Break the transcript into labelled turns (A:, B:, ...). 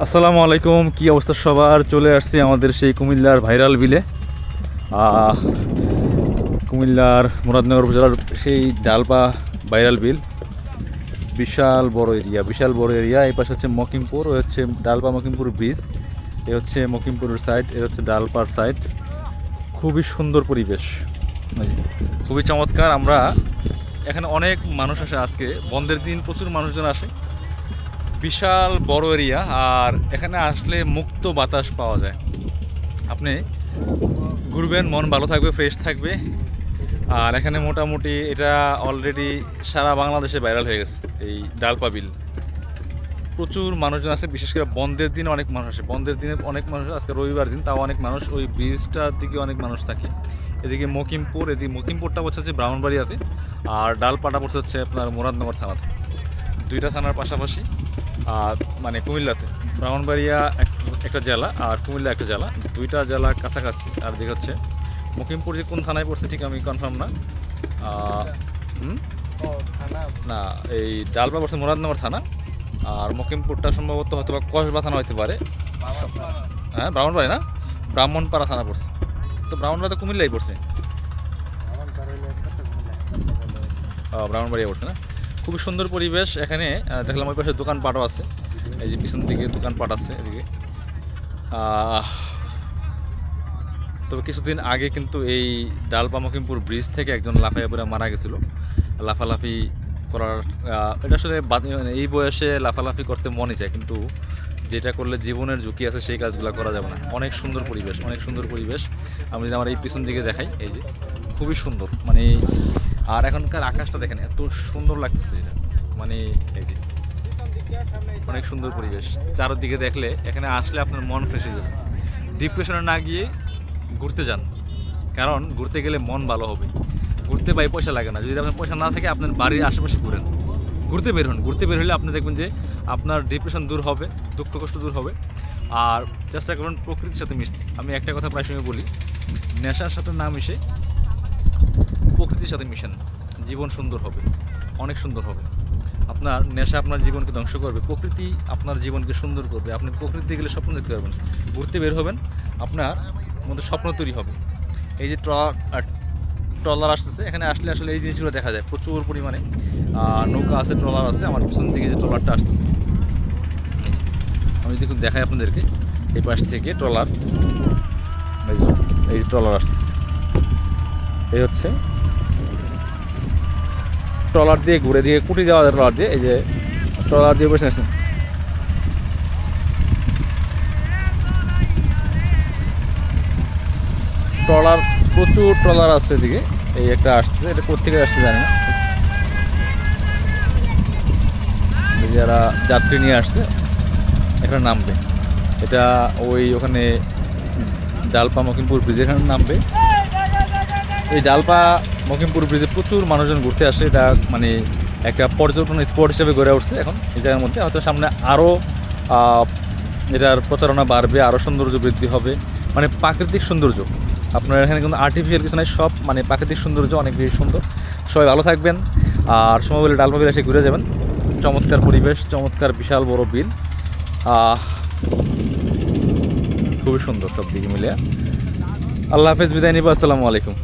A: আসসালামু আলাইকুম। কি অবস্থা সবার? চলে আসছি আমাদের সেই কুমিল্লার ভাইরাল বিলে। কুমিল্লার মুরাদনগর উপজেলার সেই ডালপা ভাইরাল বিল। বিশাল বড় এরিয়া। এই পাশে হচ্ছে মকিমপুর, ওই হচ্ছে ডালপা মকিমপুর ব্রিজ। এ হচ্ছে মকিমপুরের সাইড, এ হচ্ছে ডালপার সাইড। খুবই সুন্দর পরিবেশ, খুবই চমৎকার। আমরা এখানে অনেক মানুষ আসে, আজকে বন্ধের দিন প্রচুর মানুষজন আসে। বিশাল বড় এরিয়া, আর এখানে আসলে মুক্ত বাতাস পাওয়া যায়। আপনি ঘুরবেন, মন ভালো থাকবে, ফ্রেশ থাকবে। আর এখানে মোটামুটি এটা অলরেডি সারা বাংলাদেশে ভাইরাল হয়ে গেছে এই ডালপা বিল। প্রচুর মানুষজন আছে, বিশেষ করে বন্ধের দিনে অনেক মানুষ আসে। বন্ধের দিনে অনেক মানুষ, আজকে রবিবার দিন, তাও অনেক মানুষ। ওই ব্রিজটার দিকে অনেক মানুষ থাকে। এদিকে মকিমপুরটা পড়ছে হচ্ছে ব্রাহ্মণবাড়িয়াতে, আর ডালপাটা পড়ছে হচ্ছে আপনার মুরাদনগর থানাতে। দুইটা থানার পাশাপাশি, আর মানে কুমিল্লাতে ব্রাহ্মণবাড়িয়া একটা জেলা আর কুমিল্লা একটা জেলা, দুইটা জেলা কাছাকাছি। আর দিকে হচ্ছে মকিমপুর যে কোন থানায় পড়ছে ঠিক আমি কনফার্ম না। না, এই ডালপা পড়ছে মুরাদনগর থানা, আর মকিমপুরটা সম্ভবত হয়তো বা কসবা থানা হতে পারে। হ্যাঁ, ব্রাহ্মণবাড়ি না, ব্রাহ্মণপাড়া থানা পড়ছে। তো ব্রাহ্মণবাড়ি তো কুমিল্লাই পড়ছে, ব্রাহ্মণবাড়িয়া পড়ছে না। খুবই সুন্দর পরিবেশ এখানে। দেখলাম ওই পাশে দোকানপাটও আছে, এই যে পিছন দিকে দোকানপাট আছে এদিকে। তবে কিছুদিন আগে কিন্তু এই ডালপা মকিমপুর ব্রিজ থেকে একজন লাফাইয়া পড়ে মারা গেছিল। লাফালাফি করার এটা আসলে এই বয়সে লাফালাফি করতে মনে চায়, কিন্তু যেটা করলে জীবনের ঝুঁকি আছে সেই কাজগুলো করা যাবে না। অনেক সুন্দর পরিবেশ, অনেক সুন্দর পরিবেশ। আমি যদি আমার এই পিছন দিকে দেখাই, এই যে খুবই সুন্দর মানে। আর এখনকার আকাশটা দেখেন, এত সুন্দর লাগতেছে এটা, মানে এই যে অনেক সুন্দর পরিবেশ। চারদিকে দেখলে এখানে আসলে আপনার মন ফ্রেশ হয়ে যাবে। ডিপ্রেশনে না গিয়ে ঘুরতে যান, কারণ ঘুরতে গেলে মন ভালো হবে। ঘুরতে পাই পয়সা লাগে না। যদি আপনার পয়সা না থাকে, আপনার বাড়ির আশেপাশে ঘুরেন, ঘুরতে বের হন। ঘুরতে বের হলে আপনি দেখবেন যে আপনার ডিপ্রেশন দূর হবে, দুঃখ কষ্ট দূর হবে। আর চেষ্টা করুন প্রকৃতির সাথে মিশতে। আমি একটা কথা প্রায় সময় বলি, নেশার সাথে না মিশে প্রকৃতির সাথে মিশেন, জীবন সুন্দর হবে, অনেক সুন্দর হবে। আপনার নেশা আপনার জীবনকে ধ্বংস করবে, প্রকৃতি আপনার জীবনকে সুন্দর করবে। আপনি প্রকৃতিতে গেলে স্বপ্ন দেখতে পারবেন, ঘুরতে বের হবেন, আপনার মধ্যে স্বপ্ন তৈরি হবে। এই যে ট্রলার আসতেছে, এখানে আসলে আসলে এই জিনিসগুলো দেখা যায় প্রচুর পরিমাণে। নৌকা আছে, ট্রলার আছে। আমার পিছন থেকে যে ট্রলারটা আসতেছে, আমি দেখুন দেখাই আপনাদেরকে। এই পাশ থেকে ট্রলার, এই ট্রলার আসতেছে। এই হচ্ছে ট্রলার দিয়ে ঘুরে দিয়ে কুটি দেওয়া যায়। ট্রলার দিয়ে, এই যে ট্রলার দিয়ে বসে আসছেন। ট্রলার, প্রচুর ট্রলার আছে এদিকে। এই একটা আসছে, এটা কোথেকে আসছে জানি না। যারা যাত্রী নিয়ে আসছে এখানে নামবে। এটা ওই ওখানে ডালপা মকিমপুর ব্রিজ, এখানে নামবে। এই ডালপা মকিমপুর ব্রিজে প্রচুর মানুষজন ঘুরতে আসে। এটা মানে একটা পর্যটন স্পট হিসেবে গড়ে উঠছে এখন এই জায়গার মধ্যে। হয়তো সামনে আরও এটার প্রচারণা বাড়বে, আরও সৌন্দর্য বৃদ্ধি হবে, মানে প্রাকৃতিক সৌন্দর্য। আপনার এখানে কিন্তু আর্টিফিশিয়াল কিছু নাই, সব মানে প্রাকৃতিক সৌন্দর্য, অনেক বেশি সুন্দর। সবাই ভালো থাকবেন, আর সময় বলে ডালপা বিল এসে ঘুরে যাবেন। চমৎকার পরিবেশ, চমৎকার বিশাল বড় বিল, খুবই সুন্দর সব দিকে মিলে। আল্লাহ হাফেজ, বিদায় নিব। আসসালামু আলাইকুম।